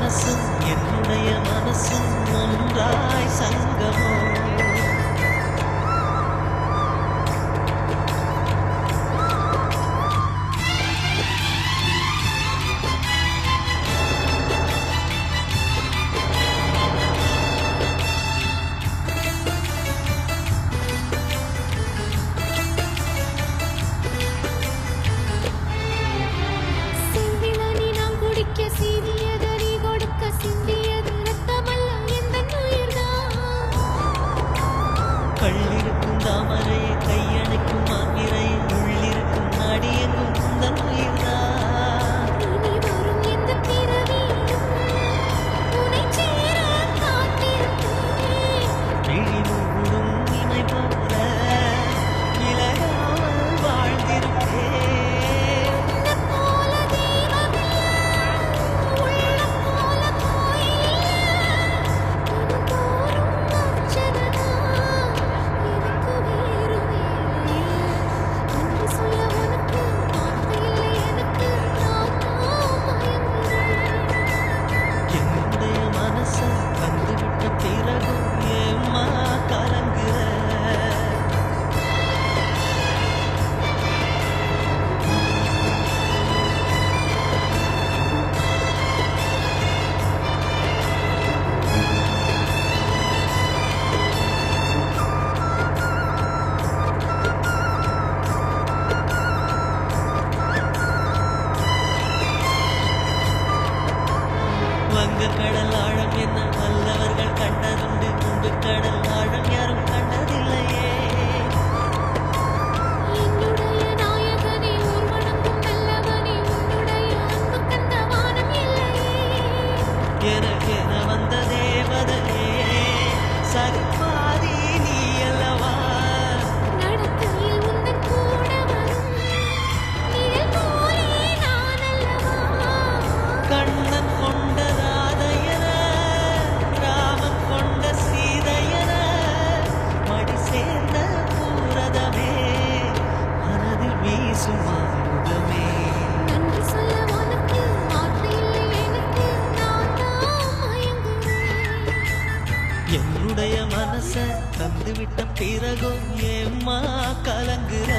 மனசும் என்னுடைய மனசும் ஒன்றாய் சங்கமோ கள்ளிருக்கும் தாமரையை கையணைக்கும் மாநிறை உள்ளிருக்கும் நாடியெங்கும் குந்தன் உயிர்தான் இனி வரும் எந்த பிறவியிலும் உன்னை சேர காத்திருப்பேன். விழி மூடும் இமை போல விலகாமல் வாழ்ந்திருப்பேன். உன்னைப் போல தெய்வமில்லை, உள்ளம் போல கோயிலில்லை. தினந்தோறும் அர்ச்சனைதான் எனக்கு வேறு வேலையில்லை. நன்றி சொல்ல உனக்கு வார்த்தை இல்லை எனக்கு, நான் தான் மயங்குறேன். என்னுடைய மனசை தந்துவிட்ட பிறகும் ஏம்மா கலங்குற வங்கக்கடல் ஆழம் என்ன வல்லவர்கள் கண்டதுண்டு முன்பு கடல் ஆழம் யாரும் கண்டதில்லையே என்னுடைய நாயகனே ஊர் வணங்கும் நல்லவனே உன்னுடைய அன்பு கண்ட வானம் இல்லையே எனக்கென வந்த தேவதையே சரிபாதி நீ அல்லவா நடக்கையில் உந்தன் கூட வரும் நிழல் போலே நான் அல்லவா கண்ணன் கொண்ட ராதையன ராமன் கொண்ட சீதையன மடி சேர்ந்த பூரதமே மனதில் வீசும் அமுதமே நன்றி சொல்ல உனக்கு வார்த்தை இல்லை எனக்கு, நான் தான் மயங்குறேன். என்னுடைய மனசை தந்துவிட்ட பிறகும் ஏம்மா கலங்குற